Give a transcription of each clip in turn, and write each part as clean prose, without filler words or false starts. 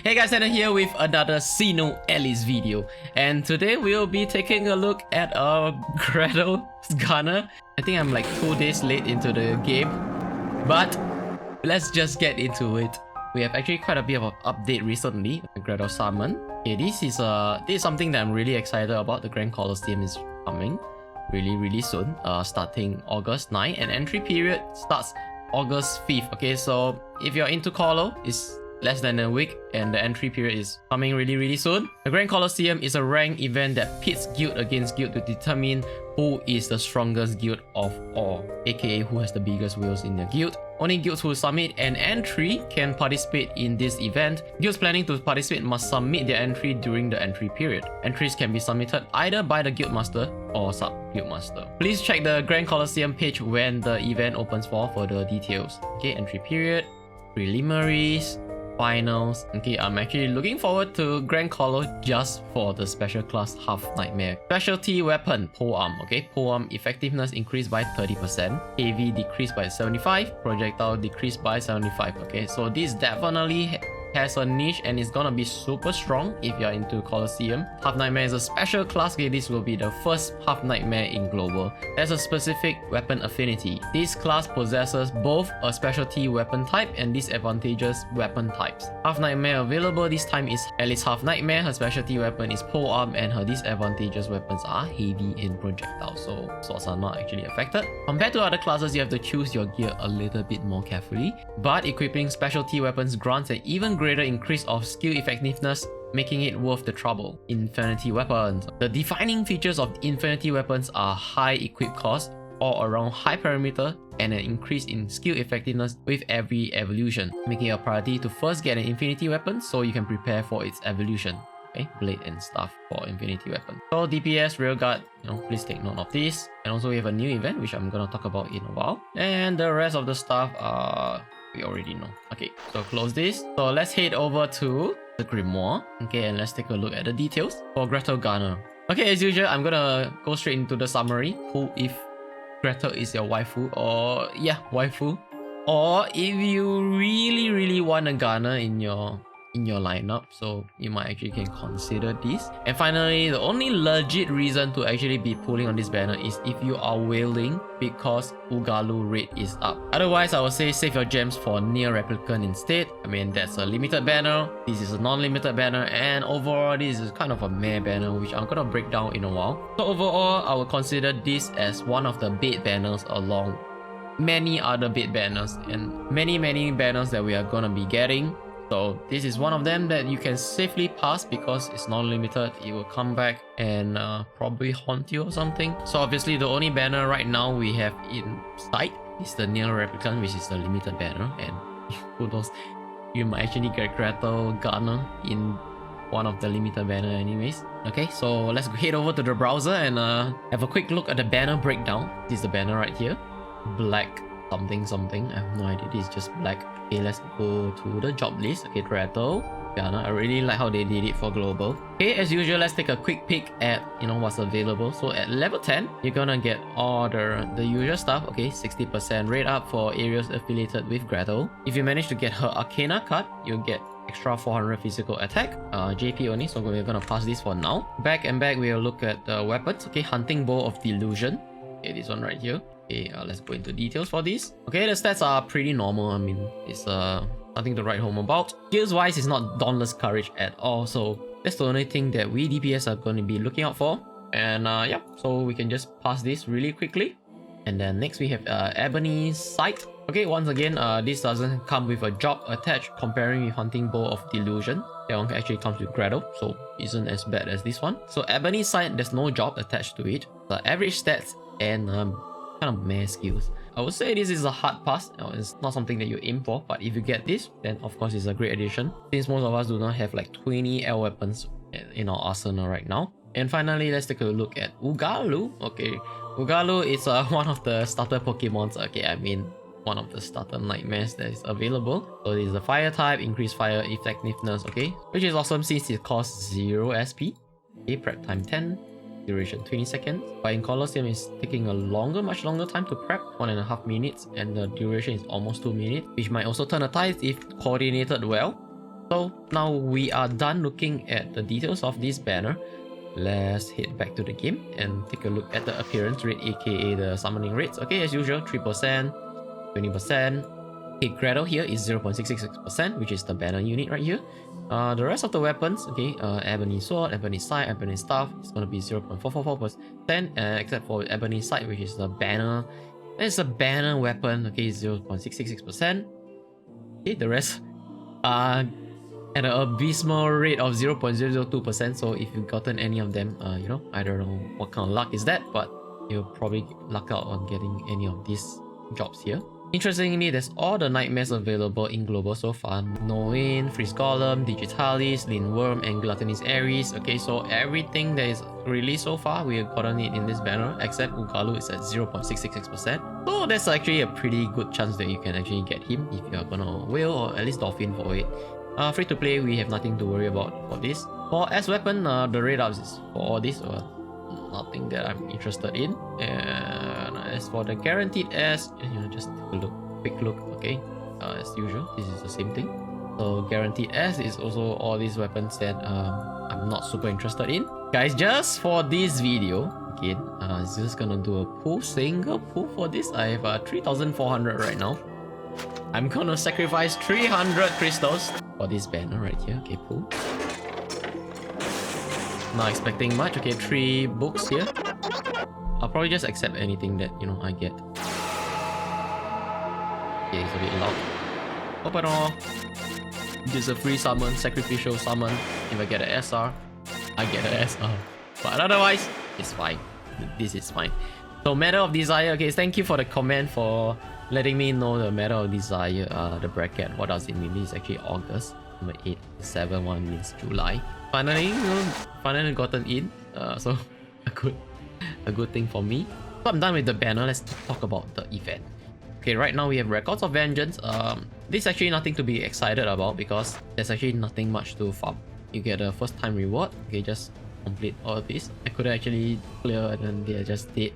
Hey guys, Tanna here with another SINoALICE video, and today we'll be taking a look at Gretel's Gunner. I think I'm like 2 days late into the game, but let's just get into it. We have actually quite a bit of an update recently. Gretel Summon. Okay, this is something that I'm really excited about. The Grand Colosseum is coming really soon, starting August 9, and entry period starts August 5th. Okay, so if you're into COLO, it's less than a week and the entry period is coming really soon. The Grand Colosseum is a ranked event that pits guild against guild to determine who is the strongest guild of all, aka who has the biggest wheels in the guild. Only guilds who submit an entry can participate in this event. Guilds planning to participate must submit their entry during the entry period. Entries can be submitted either by the guildmaster or sub-guildmaster. Please check the Grand Colosseum page when the event opens for further details. Okay, entry period, preliminaries, finals. Okay, I'm actually looking forward to Grand Colo just for the special class Half Nightmare. Specialty weapon, polearm. Okay, polearm effectiveness increased by 30%, heavy decreased by 75%, projectile decreased by 75%. Okay, so this definitely has a niche and it's gonna be super strong if you're into Colosseum. Half Nightmare is a special class. Okay, this will be the first Half Nightmare in global. There's a specific weapon affinity. This class possesses both a specialty weapon type and disadvantageous weapon types. Half Nightmare available this time is Alice Half Nightmare. Her specialty weapon is polearm and her disadvantageous weapons are heavy and projectile, so swords are not actually affected. Compared to other classes, you have to choose your gear a little bit more carefully, but equipping specialty weapons grants an even greater increase of skill effectiveness, making it worth the trouble. Infinity weapons. The defining features of infinity weapons are high equip cost, all around high parameter, and an increase in skill effectiveness with every evolution, making it a priority to first get an infinity weapon so you can prepare for its evolution. Okay, blade and stuff for infinity weapon. So DPS, rearguard, please take note of this. And also we have a new event which I'm gonna talk about in a while. And the rest of the stuff we already know. Okay, so close this. So let's head over to the Grimoire. Okay, and let's take a look at the details for Gretel Gunner. Okay, as usual, I'm gonna go straight into the summary. Who if Gretel is your waifu, or waifu, or if you really want a Gunner in your lineup, so you might actually can consider this. And finally, the only legit reason to actually be pulling on this banner is if you are wailing because Ugalu rate is up. Otherwise, I would say save your gems for Near Replicant instead. I mean, that's a limited banner, this is a non-limited banner, and overall this is kind of a meh banner, which I'm gonna break down in a while. So overall, I would consider this as one of the bait banners along many other bait banners and many banners that we are gonna be getting. So this is one of them that you can safely pass because it's non-limited. It will come back and probably haunt you or something. So obviously the only banner right now we have in sight is the Near Replicant, which is the limited banner, and who knows, you might actually get Gretel Gunner in one of the limited banner anyways. Okay, so let's head over to the browser and have a quick look at the banner breakdown. This is the banner right here. Black something. I have no idea. This is just black. Okay, let's go to the job list. Okay, Gretel Gunner. I really like how they did it for global. Okay, as usual, let's take a quick peek at what's available. So at level 10, you're gonna get all the usual stuff. Okay, 60% rate up for areas affiliated with Gretel. If you manage to get her Arcana card, you'll get extra 400 physical attack. JP only, so we're gonna pass this for now. Back we'll look at the weapons. Okay, Hunting Bow of Delusion. Okay, this one right here. Okay, let's go into details for this. Okay, the stats are pretty normal. I mean, it's nothing to write home about. Skills wise, it's not Dauntless Courage at all, so that's the only thing that we DPS are going to be looking out for. And yeah, so we can just pass this really quickly. And then next we have Ebony Sight. Okay, once again, this doesn't come with a job attached comparing with Hunting Bow of Delusion. That one actually comes with Gretel, so isn't as bad as this one. So Ebony Sight, there's no job attached to it. The average stats and kind of meh skills. I would say this is a hard pass. It's not something that you aim for, but if you get this, then of course it's a great addition, since most of us do not have like 20 L weapons in our arsenal right now. And finally, let's take a look at Ugalu. Okay, Ugalu is one of the starter Pokemons. Okay, I mean one of the starter nightmares that is available. So this is a fire type, increased fire effectiveness, okay, which is awesome since it costs 0 SP. Okay, prep time 10, duration 20 seconds. But in Colosseum, it's taking a much longer time to prep, 1.5 minutes, and the duration is almost 2 minutes, which might also turn a tide if coordinated well. So now we are done looking at the details of this banner. Let's head back to the game and take a look at the appearance rate, aka the summoning rates. Okay, as usual, 3%, 20%. Okay, Gretel here is 0.666%, which is the banner unit right here. The rest of the weapons, okay, Ebony Sword, Ebony Scythe, Ebony Staff, is gonna be 0.444%, except for Ebony Scythe, which is the banner. It's a banner weapon, okay, 0.666%. Okay, the rest are at an abysmal rate of 0.002%. So if you've gotten any of them, you know, I don't know what kind of luck is that, but you'll probably luck out on getting any of these jobs here. Interestingly, there's all the nightmares available in global so far. Noin, Freeze Golem, Digitalis, Lindworm, and Gluttonous Ares. Okay, so everything that is released so far, we have gotten it in this banner, except Ugalu is at 0.666%. So that's actually a pretty good chance that you can actually get him if you're gonna whale or at least dolphin for it. Free to play, we have nothing to worry about for this. For S weapon, the rate ups is for all this, nothing that I'm interested in. And as for the guaranteed S, you know, just take a look, quick look. Okay, as usual, this is the same thing. So guaranteed S is also all these weapons that I'm not super interested in. Guys, just for this video, again, just gonna do a pull, single pull for this. I have 3,400 right now. I'm gonna sacrifice 300 crystals for this banner right here. Okay, pull. Not expecting much. Okay, 3 books here. I'll probably just accept anything that, you know, I get. Okay, it's a bit loud. Open all. Just a free summon, sacrificial summon. If I get an SR, I get an SR. But otherwise, it's fine. This is fine. So, Matter of Desire. Okay, thank you for the comment for letting me know the Matter of Desire, the bracket. What does it mean? This is actually August. Number 8, 7, 1 means July. Finally, you know, finally gotten in. So a good thing for me. So I'm done with the banner. Let's talk about the event. Okay, right now we have Records of Vengeance. This is actually nothing to be excited about because there's actually nothing much to farm. You get a first time reward. Okay, just complete all of this. I could actually clear and then they are just dead.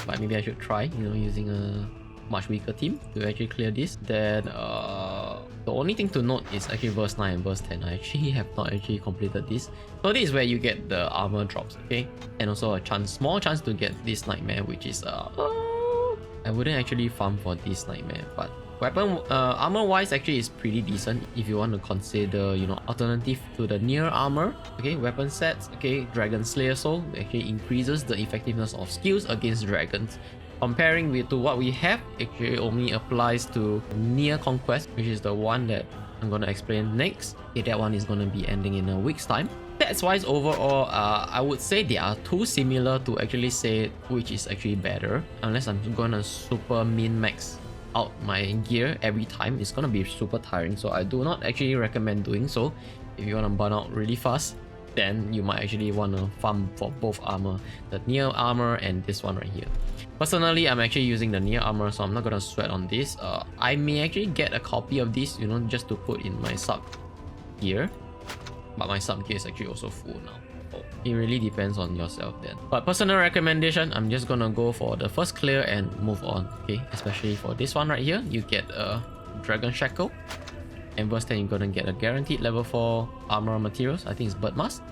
But maybe I should try, you know, using a much weaker team to actually clear this. Then the only thing to note is actually verse 9 and verse 10. I actually have not actually completed this. So this is where you get the armor drops, okay? And also a chance, small chance to get this nightmare, which is I wouldn't actually farm for this nightmare, but weapon armor wise actually is pretty decent if you want to consider, you know, alternative to the near armor. Okay, weapon sets. Okay, Dragon Slayer Soul actually increases the effectiveness of skills against dragons. Comparing with to what we have, actually only applies to Near Conquest, which is the one that I'm gonna explain next. Okay, that one is gonna be ending in a week's time. Stats wise, overall, I would say they are too similar to actually say which is actually better. Unless I'm gonna super min-max out my gear every time, it's gonna be super tiring. So I do not actually recommend doing so. If you wanna burn out really fast, then you might actually wanna farm for both armor, the Near armor and this one right here. Personally, I'm actually using the Near armor, so I'm not gonna sweat on this. I may actually get a copy of this, you know, just to put in my sub gear. But my sub gear is actually also full now. So it really depends on yourself then. But personal recommendation, I'm just gonna go for the first clear and move on. Okay, especially for this one right here, you get a Dragon Shackle. And verse 10, you're gonna get a guaranteed level 4 armor materials. I think it's Bird Mask.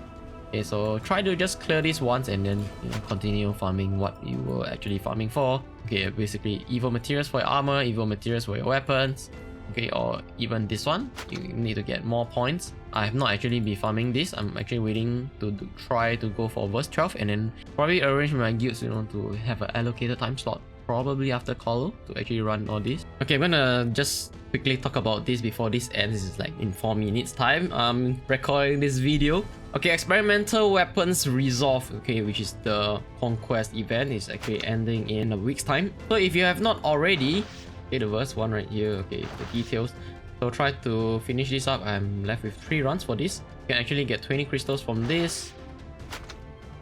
Okay, so try to just clear this once and then, you know, continue farming what you were actually farming for. Okay, basically evil materials for your armor, evil materials for your weapons. Okay, or even this one, you need to get more points. I have not actually been farming this. I'm actually waiting to try to go for verse 12 and then probably arrange my guilds, you know, to have an allocated time slot. Probably after COLO to actually run all this. Okay, I'm gonna just quickly talk about this before this ends. This is like in 4 minutes time. I'm recording this video. Okay, Experimental Weapons Resolve, okay, which is the Conquest event, is actually ending in a week's time. So if you have not already, okay, the verse 1 right here, okay, the details. So try to finish this up. I'm left with 3 runs for this. You can actually get 20 crystals from this,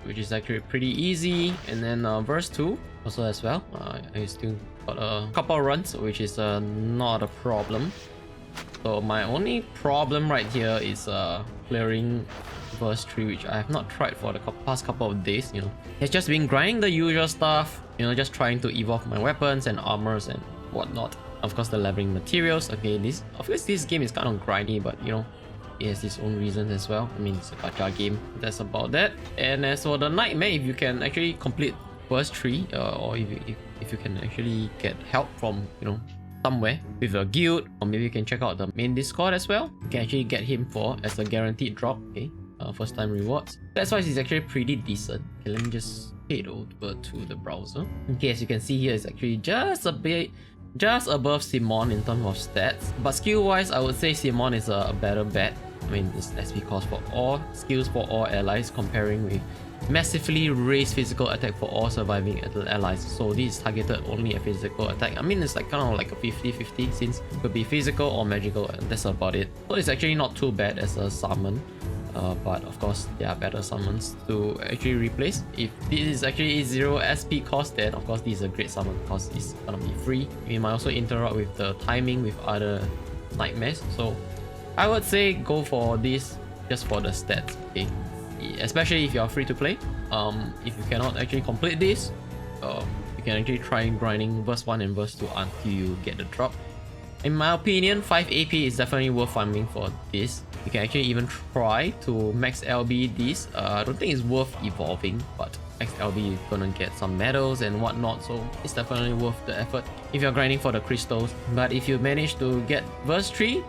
which is actually pretty easy. And then verse 2 also as well. I still got a couple runs, which is not a problem. So my only problem right here is clearing verse 3, which I have not tried for the past couple of days. You know, it's just been grinding the usual stuff, you know, just trying to evolve my weapons and armors and whatnot. Of course, the leveling materials. Okay, this game is kind of grindy, but you know, it has its own reasons as well. I mean, it's a gacha game. That's about that. And as for the nightmare, if you can actually complete first 3, or if you can actually get help from, you know, somewhere with a guild, or maybe you can check out the main Discord as well. You can actually get him for as a guaranteed drop. Okay, first time rewards. That's why it's actually pretty decent. Okay, let me just head over to the browser. Okay, as you can see here, it's actually just above Simon in terms of stats, but skill wise I would say Simon is a better bet. I mean, it's SP cost for all skills for all allies, comparing with massively raised physical attack for all surviving allies. So this is targeted only at physical attack. I mean, it's like kind of like a 50-50, since it could be physical or magical, and that's about it. So it's actually not too bad as a summon. But of course there are better summons to actually replace. If this is actually 0 SP cost, then of course this is a great summon because it's gonna be free. We might also interrupt with the timing with other nightmares, so I would say go for this just for the stats, okay? Especially if you are free to play. If you cannot actually complete this, you can actually try grinding verse 1 and verse 2 until you get the drop. In my opinion, 5 AP is definitely worth farming for this. You can actually even try to max LB this. I don't think it's worth evolving, but max LB you're gonna get some medals and whatnot, so it's definitely worth the effort if you're grinding for the crystals. But if you manage to get verse 3,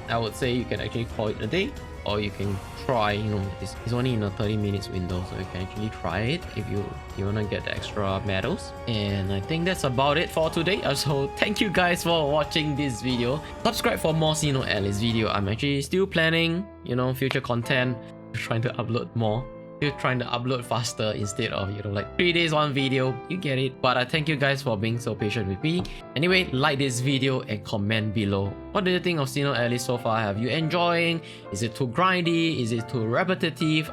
I would say you can actually call it a day, or you can try, you know, it's only in a 30 minutes window, so you can actually try it if you want to get the extra medals. And I think that's about it for today. So thank you guys for watching this video. Subscribe for more SINoALICE video. I'm actually still planning, you know, future content, trying to upload more. Still trying to upload faster instead of, you know, like 3 days 1 video. You get it. But I thank you guys for being so patient with me. Anyway, like this video and comment below. What do you think of SINoALICE so far? Have you enjoying? Is it too grindy? Is it too repetitive?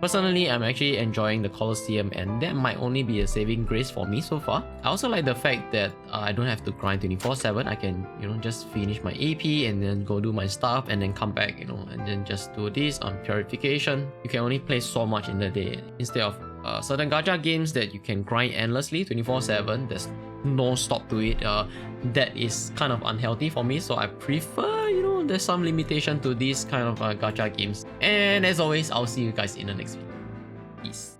Personally, I'm actually enjoying the Colosseum, and that might only be a saving grace for me so far. I also like the fact that I don't have to grind 24/7. I can, you know, just finish my AP and then go do my stuff and then come back, you know, and then just do this on purification. You can only play so much in the day instead of certain gacha games that you can grind endlessly 24/7. There's no stop to it. That is kind of unhealthy for me, so I prefer, you know, there's some limitation to these kind of gacha games. And as always, I'll see you guys in the next video. Peace.